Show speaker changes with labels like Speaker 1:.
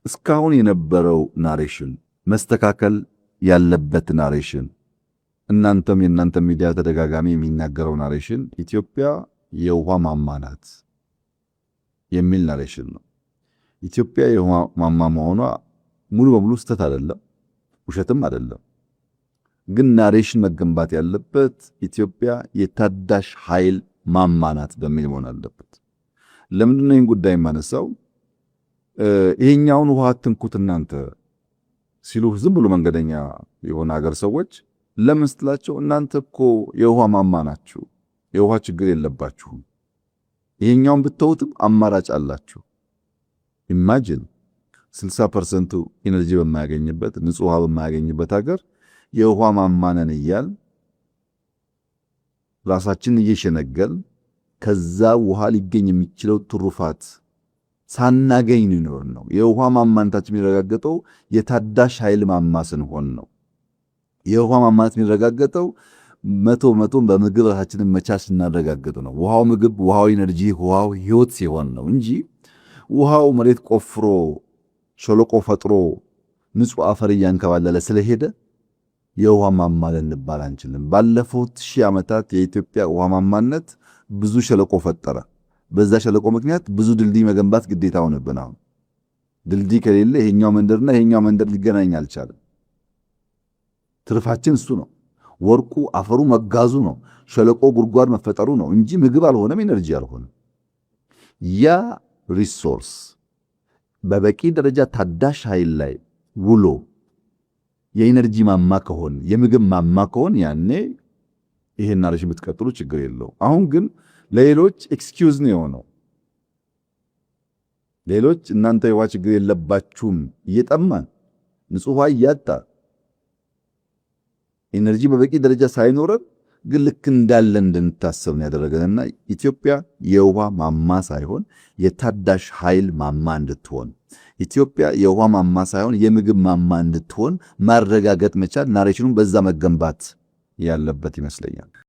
Speaker 1: እስካሁን የነበረው ናሬሽን መስተካከል ያለበት ናሬሽን የእናንተ ሚዲያ ተደጋጋሚ የሚናገረው ናሬሽን ኢትዮጵያ የውሃ ማማ ናት የሚል ናሬሽን ነው። ኢትዮጵያ የውሃ ማማ መሆኗ ሙሉ በሙሉ ስህተት አይደለም፣ ውሸትም አይደለም። ግን ናሬሽን መገንባት ያለበት ኢትዮጵያ የታዳሽ ኃይል ማማ ናት በሚል መሆን አለበት። ለምንድን ነው ይህን ጉዳይ የማነሳው? ይሄኛውን ውሃ አትንኩት እናንተ ሲሉ ዝም ብሎ መንገደኛ የሆነ ሀገር ሰዎች ለምን ስትላቸው እናንተ እኮ የውሃ ማማ ናችሁ፣ የውሃ ችግር የለባችሁም፣ ይሄኛውን ብትተውትም አማራጭ አላችሁ። ኢማጂን 60% ኢነርጂ በማያገኝበት ንጹህ ውሃ በማያገኝበት ሀገር የውሃ ማማ ነን እያል ራሳችንን እየሸነገል ከዛ ውሃ ሊገኝ የሚችለው ትሩፋት ሳናገኝ ነው ነው። የውሃ ማማነታችን የሚረጋገጠው የታዳሽ ኃይል ማማ ስንሆን ነው። የውሃ ማማነት የሚረጋገጠው መቶ በምግብ ራሳችንን መቻል ስናረጋግጥ ነው። ውሃው ምግብ፣ ውሃው ኢነርጂ፣ ውሃው ህይወት ሲሆን ነው እንጂ ውሃው መሬት ቆፍሮ ሸለቆ ፈጥሮ ንጹህ አፈር እያንከባለለ ስለሄደ የውሃ ማማ ልንባል አንችልም። ባለፉት 1000 ዓመታት የኢትዮጵያ ውሃ ማማነት ብዙ ሸለቆ ፈጠረ። በዛ ሸለቆ ምክንያት ብዙ ድልድይ መገንባት ግዴታ ሆነብን። አሁን ድልድይ ከሌለ ይሄኛው መንደርና ይሄኛው መንደር ሊገናኝ አልቻለም። ትርፋችን እሱ ነው። ወርቁ አፈሩ መጋዙ ነው። ሸለቆ ጉድጓድ መፈጠሩ ነው እንጂ ምግብ አልሆነም፣ ኢነርጂ አልሆነም። ያ ሪሶርስ በበቂ ደረጃ ታዳሽ ኃይል ላይ ውሎ የኢነርጂ ማማ ከሆን የምግብ ማማ ከሆን ያኔ ይሄን ናሬሽን ብትቀጥሉ ችግር የለው። አሁን ግን ለሌሎች ኤክስኪውዝ ነው የሆነው። ሌሎች እናንተ የውሃ ችግር የለባችሁም እየጠማን ንጹህ ውሃ እያጣ ኢነርጂ በበቂ ደረጃ ሳይኖረን ግን ልክ እንዳለ እንድንታሰብ ነው ያደረገንና ኢትዮጵያ የውሃ ማማ ሳይሆን የታዳሽ ኃይል ማማ እንድትሆን፣ ኢትዮጵያ የውሃ ማማ ሳይሆን የምግብ ማማ እንድትሆን ማረጋገጥ መቻል ናሬሽኑን በዛ መገንባት ያለበት ይመስለኛል።